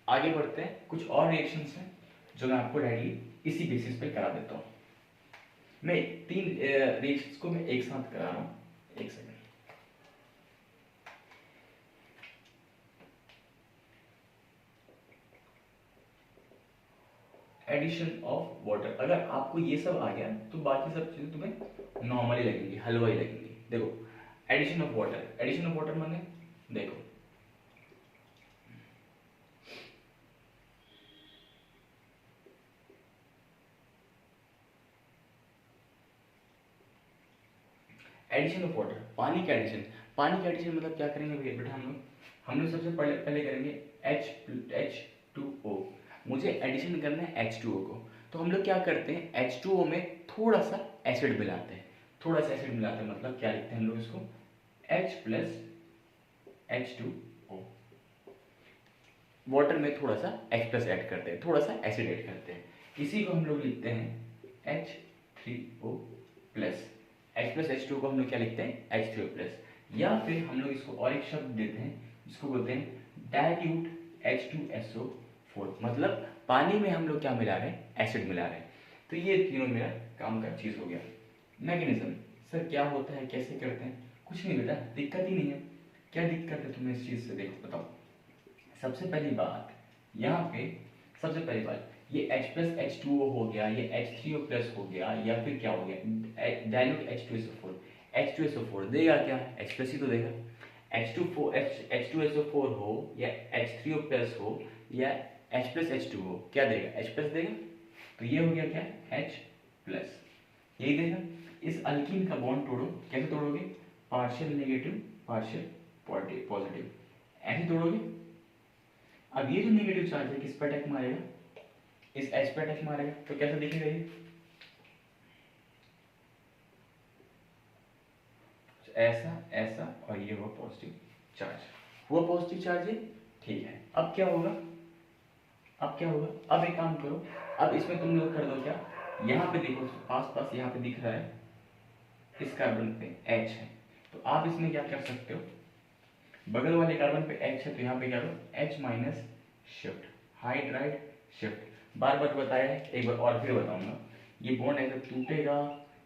आगे बढ़ते हैं, कुछ और रिएक्शंस हैं जो मैं आपको डायरेक्टली इसी बेसिस पे करा देता हूँ। मैं 3 रिएक्शंस को मैं एक साथ करा रहा हूँ, एक सेकंड। एडिशन ऑफ वाटर, अगर आपको ये सब आ गया तो बाकी सब चीजें तुम्हें नॉर्मली लगेंगी, हलवाई लगेंगी। देखो addition of water, addition of water माने देखो एडिशन ऑफ वाटर, पानी का एडिशन, पानी का एडिशन मतलब क्या करेंगे भैया बेटा, हम लोग सबसे पहले करेंगे H2O, मुझे एडिशन करना है H2O को, तो हम लोग क्या करते हैं H2O में थोड़ा सा एसिड मिलाते हैं, थोड़ा सा एसिड मिलाते हैं, मतलब क्या लिखते हैं हम लोग इसको H प्लस H2O, वाटर में थोड़ा सा H प्लस ऐड करते हैं, थोड़ा सा एसिड ऐड करते हैं, इसी को हम लोग लिखते हैं H3O plus, H plus H2O को हम लोग क्या लिखते हैं H3O प्लस, या फिर हम लोग इसको और एक शब्द देते हैं जिसको बोलते हैं डाइल्यूट H2SO4, मतलब पानी में हम लोग क्या मिला रहे हैं एसिड मिला रहे हैं। तो ये तीनों मेरा काम का चीज हो गया। मैकेनिज्म, सर क्या होता है कैसे करते हैं, कुछ नहीं बेटा, दिक्कत ही नहीं है। क्या दिक्कत है तुम्हें इस चीज से, देखो बताओ। सबसे पहली बात यहाँ पे, सबसे पहली बात ये H प्लस H2O हो गया, ये H3O प्लस हो गया, या फिर क्या हो गया डाइल्यूट H2SO4, H2SO4 देगा क्या, H प्लस ही तो देगा, H2SO4 हो या H3O प्लस हो या H प्लस H2 हो, क्या देगा H प्लस देगा, तो ये हो गया क्या H प्लस, यही देगा। इस अल्कीन का बॉन्ड तोड़ो, कैसे तोड़ोगे, पार्शियल नेगेटिव पार्शियल पॉजिटिव, ऐसे तोड़ोगे। अब ये जो नेगेटिव चार्ज है किस पर अटैक मारेगा, इस H पर अटैक मारेगा, तो कैसे दिखेगा ये ऐसा ऐसा, और ये हुआ पॉजिटिव चार्ज, हुआ पॉजिटिव चार्ज है, ठीक है। अब क्या होगा, अब क्या होगा, अब एक काम करो, अब इसमें तुम लोग कर दो क्या, यहाँ पे देखो पास पास यहाँ पे दिख रहा है इस कार्बन पे H है, तो आप इसमें क्या कर सकते हो, बगल वाले कार्बन पे H है तो यहाँ पे क्या करो H minus shift, hydride shift, बार बार बताया है, एक बार और फिर बताऊंगा। ये बॉन्ड ऐसे टूटेगा,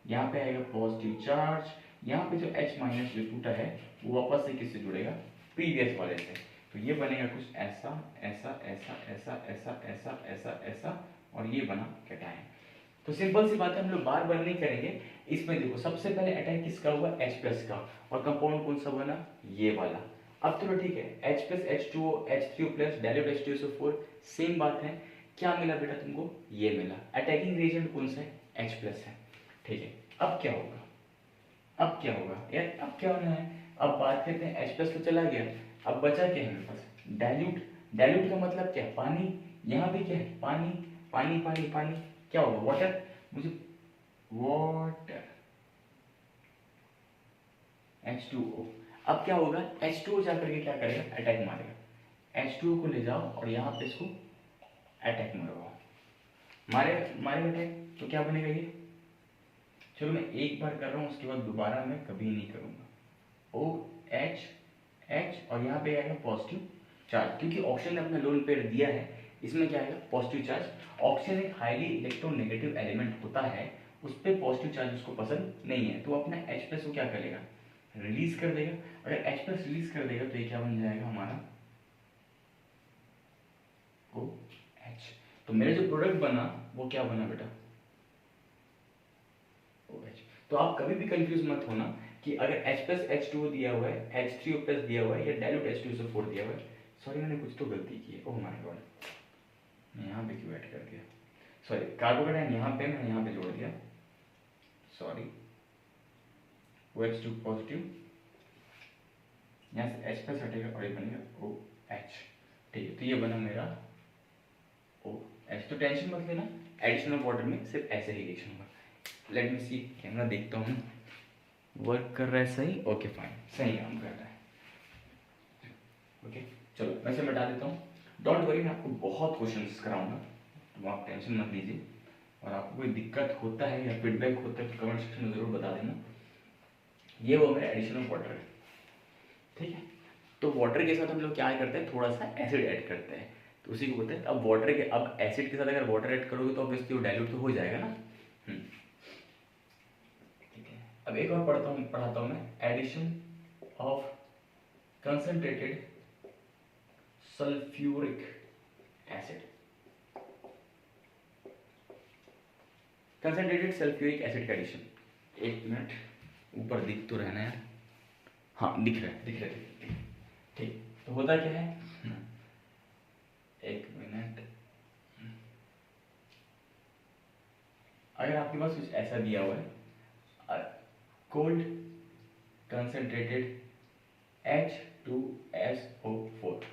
यहाँ पे आएगा पॉजिटिव चार्ज, यहाँ पे जो H माइनस जो टूटा है वो वापस से किससे जुड़ेगा, प्रीवियस वाले से, तो ये बनेगा कुछ ऐसा ऐसा ऐसा ऐसा ऐसा ऐसा ऐसा ऐसा, और ये बना कैटायन। तो सिंपल सी बात है, हम लोग बार बार नहीं करेंगे। इसमें देखो सबसे पहले अटैक किसका हुआ H प्लस का, और कंपाउंड कौन सा बना, ये वाला, अब चलो ठीक है, H plus H two O H three O plus dilute H2SO4 same बात है। क्या मिला बेटा तुमको? ये मिला। अटैकिंग रिएजेंट कौन सा है? H प्लस है। ठीक है, अब क्या होगा? अब क्या होगा यार? अब क्या होना है? अब बात करते हैं, H प्लस तो चला गया, अब बचा क्या है मेरे पास? डाइल्यूट। डाइल्यूट का मतलब क्या है? पानी। यहाँ भी क्या है? पानी पानी पानी पानी। क्या होगा? वाटर। मुझे वाटर H2O। अब क्या होगा? H2O जाकर के क्या करेगा? अटैक मारेगा। H2O को ले जाओ और यहाँ पे इसको अटैक मरवाओ। मारे मारे अटैक तो क्या बनेगा ये? चलो मैं एक बार कर रहा हूँ, उसके बाद दोबारा मैं कभी नहीं करूँगा। OH और यहाँ पे आएगा पॉजिटिव चार्ज, क्योंकि ऑक्सीजन ने अपना लोन पेयर दिया है, इसमें क्या आएगा? Positive charge. ऑक्सीजन एक हाईली इलेक्ट्रोनेगेटिव एलिमेंट होता है, उस पर पॉजिटिव चार्ज उसको पसंद नहीं है, तो अपना H प्लस को क्या करेगा? रिलीज कर देगा। अगर H प्लस रिलीज कर देगा तो ये क्या बन जाएगा हमारा? OH। तो मेरा जो प्रोडक्ट बना वो क्या बना बेटा? OH। तो आप कभी भी कंफ्यूज मत होना कि अगर H प्लस H2O दिया हुआ है, H3O प्लस दिया हुआ है या डाइल्यूट H2SO4 दिया हुआ है। सॉरी मैंने कुछ तो गलती की है, ओह माय गॉड, मैं यहाँ पे क्यों ऐड कर दिया? सॉरी, कार्बोकेटाइन यहाँ पे मैंने यहाँ पे जोड़ दिया, सॉरी। OH2 पॉजिटिव, यहाँ से H प्लस हटेगा और ये बनेगा OH। ठीक है, तो ये बना मेरा OH। तो टेंशन मत लेना, एडिशन ऑफ वाटर में सिर्फ ऐसे ही रिएक्शन होगा। लेट मी सी, कैमरा देखता हूँ वर्क कर रहा है सही? ओके फाइन, सही काम कर रहा है। ओके चलो मैं इसे मिटा देता हूँ। डोंट वरी, मैं आपको बहुत क्वेश्चंस कराऊंगा, तो आप टेंशन मत लीजिए। और आपको कोई दिक्कत होता है या फीडबैक होता है तो कमेंट सेक्शन में ज़रूर बता देना। ये वो मेरा एडिशन ऑफ वाटर है, ठीक है। तो वाटर के साथ हम लोग क्या करते हैं? थोड़ा सा एसिड ऐड करते हैं, तो उसी को बोलते हैं। अब वाटर के, अब एसिड के साथ अगर वाटर ऐड करोगे तो ऑब्वियसली वो डाइल्यूट तो हो जाएगा ना। ठीक है, अब एक और पढ़ाता हूँ मैं। Addition of concentrated sulphuric acid. Concentrated sulphuric acid का एडिशन, एक मिनट, ऊपर दिख तो रहना है। हाँ दिख रहा है, दिख रहा है। ठीक, तो होता क्या है? एक मिनट, अगर आपके पास कुछ ऐसा दिया हुआ है, कोल्ड कंसंट्रेटेड H2SO4,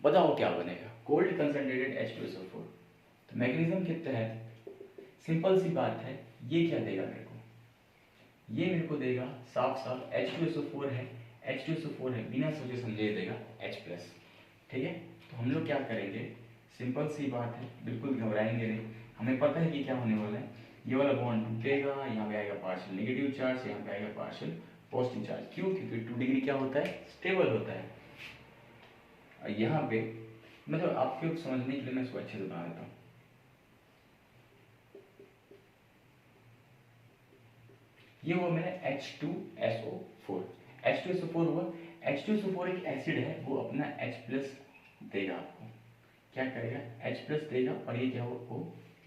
बताओ क्या बनेगा? Cold concentrated H2SO4। तो मैग्नीशियम के तहत सिंपल सी बात है, ये क्या देगा मेरे को? ये मेरे को देगा साफ साफ H2SO4 है, H2SO4 है, बिना सोचे समझे देगा H प्लस। ठीक है, तो हम लोग क्या करेंगे? सिंपल सी बात है, बिल्कुल घबराएंगे नहीं, हमें पता है कि क्या होने वाला है। ये वाला बॉन्ड टूटेगा, यहाँ पे आएगा पार्शियल नेगेटिव चार्ज, यहाँ पे आएगा पार्शियल पॉजिटिव चार्ज। क्यों? क्योंकि 2 डिग्री क्या होता है? स्टेबल होता है। और यहाँ पे मतलब आपको समझने के लिए मैं इसको अच्छे से बना देता हूँ। ये हुआ मेरा H2SO4। H2SO4 हुआ। H2SO4 एक एसिड है, वो अपना H प्लस देगा आपको। क्या करेगा? H प्लस देगा, और ये क्या होगा? O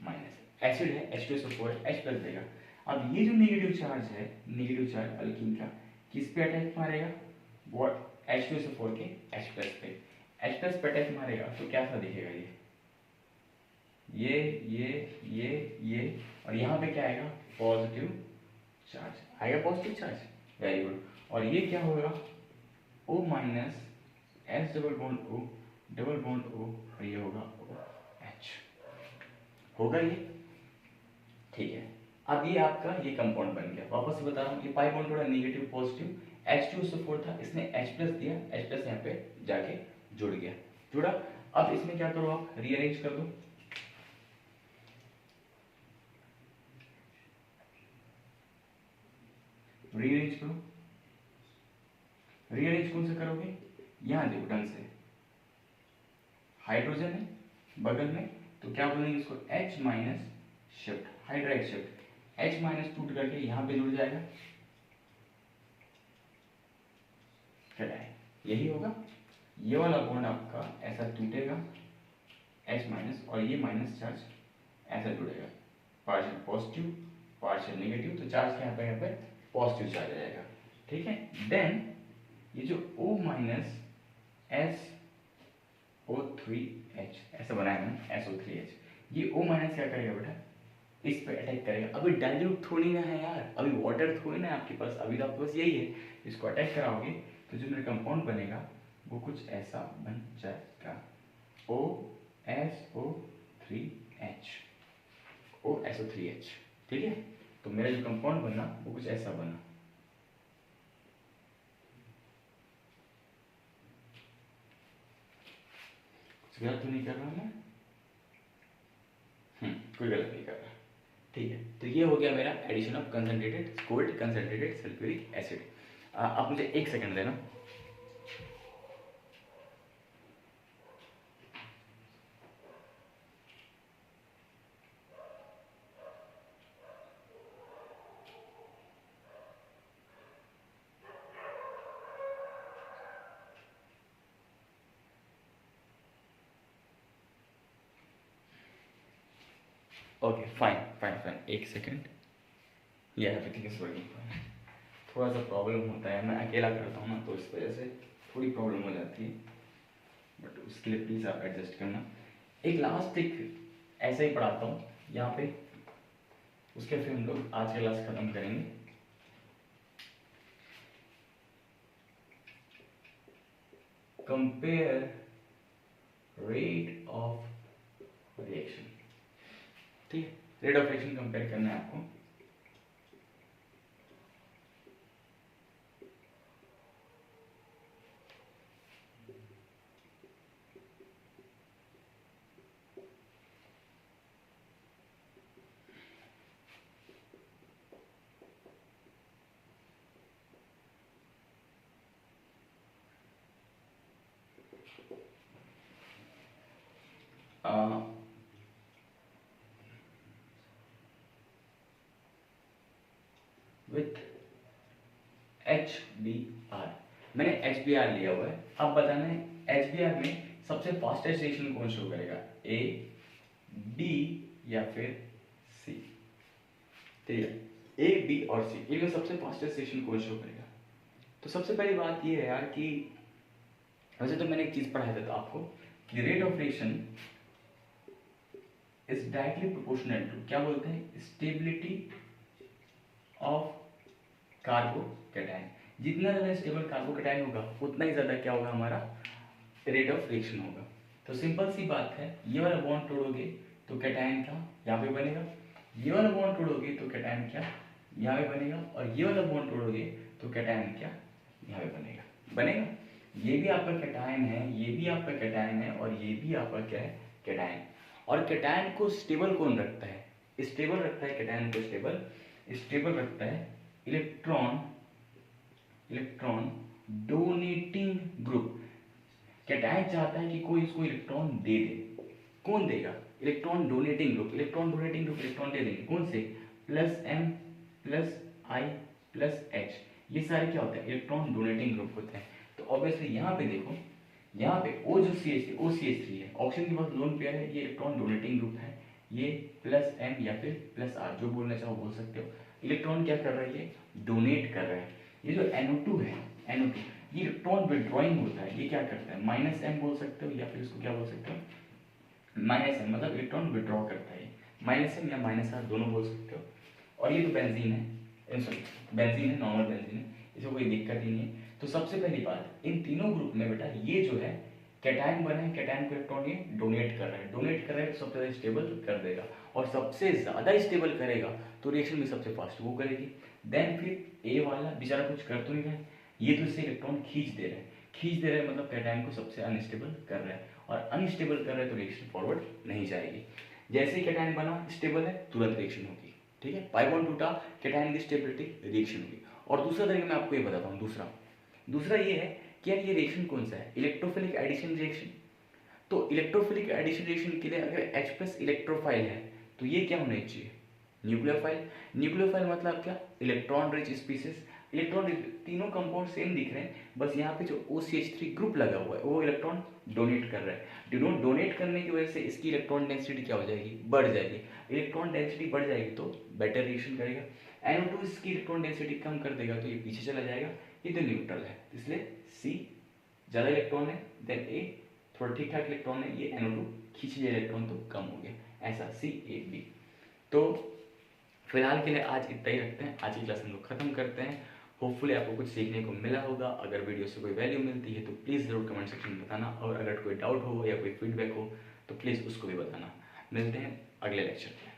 minus. एसिड है, H2SO4 H प्लस देगा। अब ये जो नेगेटिव चार्ज है, नेगेटिव चार्ज अल्कीन का, किस पे अटैक मारेगा? वो H2SO4 के H प्लस पे। H प्लस पे अटैक मारेगा तो क्या सा दिखेगा? ये और यहाँ पे क्या आएगा? पॉजिटिव चार्ज आएगा, पॉजिटिव चार्ज। Very good. और ये क्या होगा? O minus S double bond O double bond O, और ये होगा OH। होगा ये? ठीक है, अब ये आपका ये कंपाउंड बन गया। वापस से बता रहा हूँ, ये पाई बॉन्ड थोड़ा नेगेटिव पॉजिटिव, H2SO4 था, इसने H प्लस दिया, H प्लस यहाँ पे जाके जुड़ गया, जुड़ा। अब इसमें क्या करो? आप रीअरेंज कर दो। रीअरेंज करो। रीअरेंज कौन से करोगे? यहाँ देखो ढंग से, हाइड्रोजन है बगल में, तो क्या बोलेंगे इसको? H minus shift, hydride shift. H minus टूट करके यहाँ पे जुड़ जाएगा, यही होगा। ये वाला बॉन्ड आपका ऐसा टूटेगा, H माइनस, और ये माइनस चार्ज ऐसा जुड़ेगा, पार्शियल पॉजिटिव पार्शियल नेगेटिव, तो चार्ज क्या पे पॉजिटिव चार्ज आ जाएगा। ठीक है, देन ये जो O माइनस SO3H ऐसा बनाया मैंने SO3H। ये O माइनस क्या करेगा बेटा, इस पे अटैक करेगा। अभी डाइल्यूट थोड़ी ना है यार, अभी वाटर थोड़ी ना है आपके पास, अभी तो आपके पास यही है। इसको अटैक कराओगे तो जो मेरा कंपाउंड बनेगा वो कुछ ऐसा बन जाएगा, OSO3H, OSO3H। ठीक है, तो मेरा जो कंपाउंड बना वो कुछ ऐसा बना। कुछ गलत तो नहीं कर रहा मैं? कोई गलत नहीं कर रहा। ठीक है, तो ये हो गया मेरा addition of concentrated cold concentrated sulphuric acid. आप मुझे एक सेकंड देना। ओके फाइन फाइन फाइन, एक सेकंड। ये एवरीथिंग इज वर्किंग फाइन। थोड़ा सा प्रॉब्लम होता है, मैं अकेला करता हूँ ना, तो इस वजह से थोड़ी प्रॉब्लम हो जाती है, बट उसके लिए प्लीज़ आप एडजस्ट करना। एक लास्ट एक ऐसा ही पढ़ाता हूँ यहाँ पे, उसके फिर हम लोग आज का क्लास खत्म करेंगे। Compare rate of reaction. ठीक है, रेट ऑफ रिएक्शन कंपेयर करना है आपको। विथ HBr, मैंने HBr लिया हुआ है। अब बताना है HBr में सबसे फास्टेस्ट रिएक्शन कौन शो करेगा, A, B या फिर C। ठीक है, A, B और C इनमें सबसे फास्टेस्ट रिएक्शन कौन शो करेगा। तो सबसे पहली बात ये है यार कि वैसे तो मैंने एक चीज पढ़ाया था आपको कि rate of reaction is directly proportional to, क्या बोलते हैं, स्टेबिलिटी ऑफ कार्बोकैटायन। जितना ज़्यादा स्टेबल कार्बोकैटायन होगा उतना ही ज़्यादा क्या होगा, हमारा रेट ऑफ रिएक्शन होगा। तो सिंपल सी बात है, ये वाला बॉन्ड तोड़ोगे तो कैटायन क्या यहाँ पे बनेगा, ये वाला बॉन्ड तोड़ोगे तो कैटायन क्या यहाँ पे बनेगा, और ये वाला बॉन्ड तोड़ोगे तो कैटायन क्या यहाँ पे बनेगा। ये भी आपका कैटायन है, ये भी आपका कैटायन है, और ये भी आपका क्या है, कैटायन। और कैटायन को स्टेबल कौन रखता है, स्टेबल रखता है कैटायन को, स्टेबल रखता है इलेक्ट्रॉन डोनेटिंग ग्रुप। कैटायन चाहता है कि कोई इसको इलेक्ट्रॉन दे दे, कौन देगा, इलेक्ट्रॉन डोनेटिंग ग्रुप इलेक्ट्रॉन दे देंगे, कौन से, +M +I+H, ये सारे क्या होते हैं, इलेक्ट्रॉन डोनेटिंग ग्रुप होते हैं। तो ऑब्वियसली यहाँ पे देखो, यहाँ पे O जो OCH3 है, ऑक्सीजन के पास लोन पेयर है, ये इलेक्ट्रॉन डोनेटिंग ग्रुप है, ये +M या फिर +R जो बोलना चाहो बोल सकते हो। इलेक्ट्रॉन क्या कर रहा है, ये डोनेट कर रहा है। ये जो NO2 है, NO2 ये इलेक्ट्रॉन विड्रॉइंग होता है, ये क्या करता है, -M बोल सकते हो या फिर इसको क्या बोल सकते हो, -M, मतलब इलेक्ट्रॉन विड्रॉ करता है, -M या -R दोनों बोल सकते हो। और ये तो बेंजीन है, सॉरी बेंजीन है, नॉर्मल बेंजीन है, इसमें कोई दिक्कत ही नहीं है। तो सबसे पहली बात, इन तीनों ग्रुप में बेटा ये जो है कैटायन बना है, कैटायन को इलेक्ट्रॉन ये डोनेट कर रहा है, तो सबसे ज़्यादा स्टेबल कर देगा, और सबसे ज़्यादा स्टेबल करेगा तो रिएक्शन भी सबसे फास्ट वो करेगी। देन फिर ए वाला बेचारा कुछ कर तो नहीं रहा है, ये तो इससे इलेक्ट्रॉन खींच दे रहा है, मतलब कैटायन को सबसे अनस्टेबल कर रहा है, और अनस्टेबल कर रहा है तो रिएक्शन फॉरवर्ड नहीं जाएगी। जैसे ही कैटायन बना स्टेबल है तुरंत रिएक्शन होगी। ठीक है, पाई बॉन्ड टूटा, कैटायन की स्टेबिलिटी, रिएक्शन होगी। और दूसरा तरीका मैं आपको ये बताता हूँ, दूसरा ये है कि यार ये रिएक्शन कौन सा है, इलेक्ट्रोफिलिक एडिशन रिएक्शन। तो इलेक्ट्रोफिलिक एडिशन रिएक्शन के लिए अगर H+ इलेक्ट्रोफाइल है तो ये क्या होना चाहिए, न्यूक्लियोफाइल मतलब क्या, इलेक्ट्रॉन रिच स्पीसीज। इलेक्ट्रॉन तीनों कंपाउंड सेम दिख रहे हैं, बस यहाँ पे जो OCH3 ग्रुप लगा हुआ है वो इलेक्ट्रॉन डोनेट कर रहा है। डोनेट करने की वजह से इसकी इलेक्ट्रॉन डेंसिटी क्या हो जाएगी, बढ़ जाएगी। इलेक्ट्रॉन डेंसिटी बढ़ जाएगी तो बेटर रिएक्शन करेगा। NO2 इसकी इलेक्ट्रॉन डेंसिटी कम कर देगा तो ये पीछे चला जाएगा, ये तो न्यूट्रल है, इसलिए C ज़्यादा इलेक्ट्रॉन है, देन ए थोड़ा ठीक ठाक इलेक्ट्रॉन है, ये NO2 खींचे हुए इलेक्ट्रॉन तो कम हो गया, ऐसा CAB। तो फिलहाल के लिए आज इतना ही रखते हैं, आज की क्लास हम लोग खत्म करते हैं। होपफुली आपको कुछ सीखने को मिला होगा। अगर वीडियो से कोई वैल्यू मिलती है तो प्लीज़ ज़रूर कमेंट सेक्शन में बताना, और अगर कोई डाउट हो या कोई फीडबैक हो तो प्लीज़ उसको भी बताना। मिलते हैं अगले लेक्चर में।